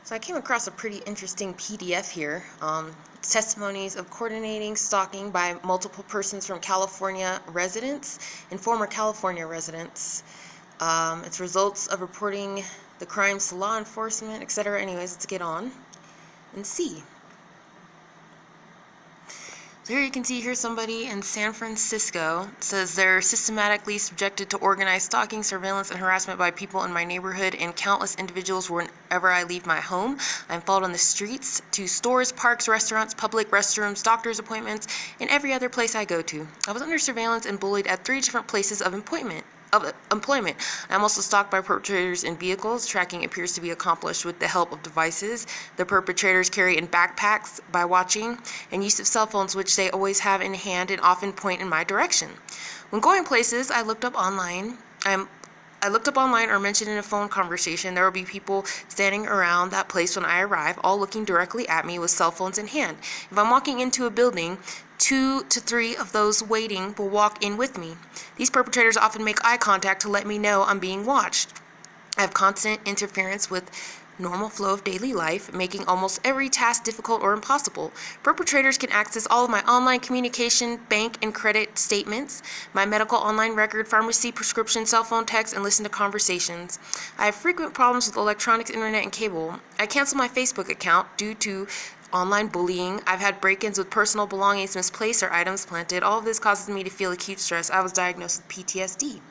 So I came across a pretty interesting PDF here. It's testimonies of coordinating stalking by multiple persons from California residents and former California residents. It's results of reporting the crimes to law enforcement, etc. Anyways, let's get on and see. So here you can see here's somebody in San Francisco. It says they're systematically subjected to organized stalking, surveillance, and harassment by people in my neighborhood and countless individuals whenever I leave my home. I'm followed on the streets, to stores, parks, restaurants, public restrooms, doctor's appointments, and every other place I go to. I was under surveillance and bullied at 3 different places of employment. I'm also stalked by perpetrators in vehicles. Tracking appears to be accomplished with the help of devices the perpetrators carry in backpacks by watching, and use of cell phones, which they always have in hand and often point in my direction. When going places, I looked up online or mentioned in a phone conversation. There will be people standing around that place when I arrive, all looking directly at me with cell phones in hand. If I'm walking into a building, 2 to 3 of those waiting will walk in with me. These perpetrators often make eye contact to let me know I'm being watched. I have constant interference with normal flow of daily life, making almost every task difficult or impossible. Perpetrators can access all of my online communication, bank and credit statements, my medical online record, pharmacy, prescription, cell phone text, and listen to conversations. I have frequent problems with electronics, internet, and cable. I canceled my Facebook account due to online bullying. I've had break-ins with personal belongings misplaced or items planted. All of this causes me to feel acute stress. I was diagnosed with PTSD. It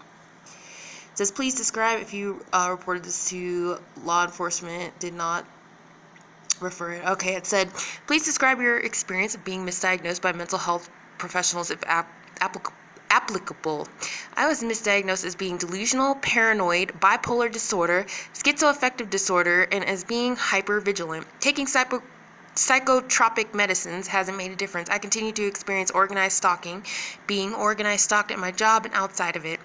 says, please describe if you reported this to law enforcement, did not refer it. Okay, it said, please describe your experience of being misdiagnosed by mental health professionals if applicable. I was misdiagnosed as being delusional, paranoid, bipolar disorder, schizoaffective disorder, and as being hypervigilant. Taking psychotropic medicines hasn't made a difference. I continue to experience organized stalking, being organized stalked at my job and outside of it.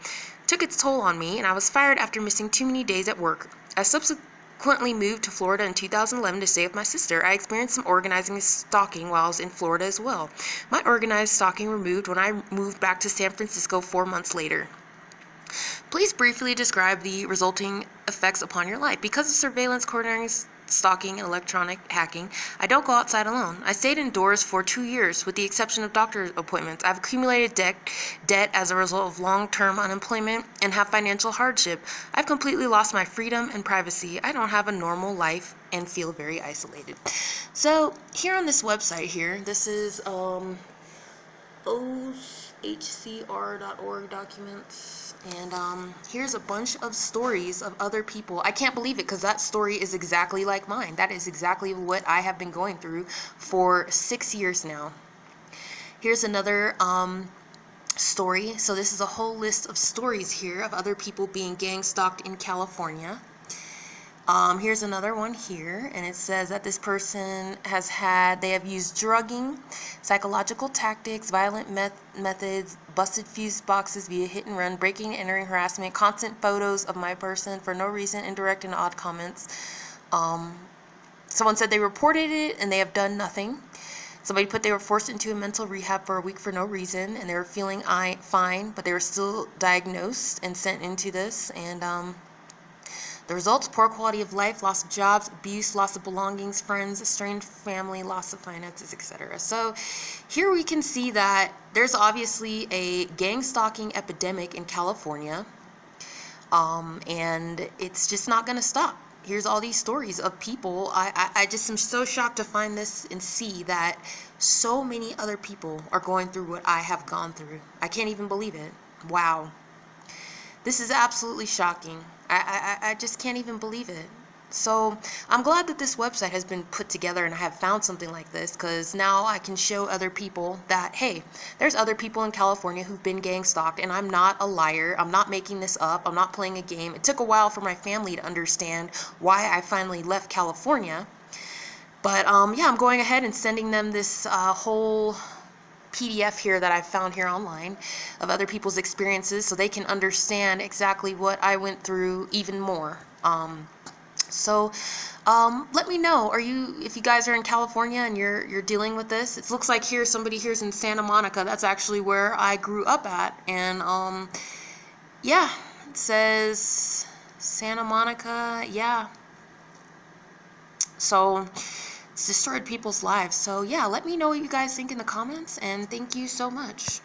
Took its toll on me, and I was fired after missing too many days at work. I subsequently moved to Florida in 2011 to stay with my sister. I experienced some organizing stalking while I was in Florida as well. My organized stalking removed when I moved back to San Francisco 4 months later. Please briefly describe the resulting effects upon your life. Because of surveillance, coordinating stalking, and electronic hacking, I don't go outside alone. I stayed indoors for 2 years, with the exception of doctor's appointments. I've accumulated debt as a result of long-term unemployment and have financial hardship. I've completely lost my freedom and privacy. I don't have a normal life and feel very isolated. So here on this website here, this is ohcr.org documents. And here's a bunch of stories of other people. I can't believe it because that story is exactly like mine. That is exactly what I have been going through for 6 years now. Here's another story. So this is a whole list of stories here of other people being gang stalked in California. Here's another one here, and it says that this person they have used drugging, psychological tactics, violent methods, busted fuse boxes via hit and run, breaking and entering harassment, constant photos of my person for no reason, indirect and odd comments. Someone said they reported it and they have done nothing. Somebody put they were forced into a mental rehab for a week for no reason, and they were feeling fine, but they were still diagnosed and sent into this, and the results: poor quality of life, loss of jobs, abuse, loss of belongings, friends, estranged family, loss of finances, etc. So here we can see that there's obviously a gang stalking epidemic in California, and it's just not going to stop. Here's all these stories of people. I just am so shocked to find this and see that so many other people are going through what I have gone through. I can't even believe it. Wow. This is absolutely shocking. I just can't even believe it. So I'm glad that this website has been put together and I have found something like this, because now I can show other people that, hey, there's other people in California who've been gang stalked, and I'm not a liar. I'm not making this up. I'm not playing a game. It took a while for my family to understand why I finally left California. But yeah, I'm going ahead and sending them this whole PDF here that I've found here online of other people's experiences, so they can understand exactly what I went through even more. So let me know, if you guys are in California and you're dealing with this. It looks like somebody here's in Santa Monica. That's actually where I grew up at, and yeah, it says Santa Monica. Yeah, So it's destroyed people's lives. So yeah, let me know what you guys think in the comments, and thank you so much.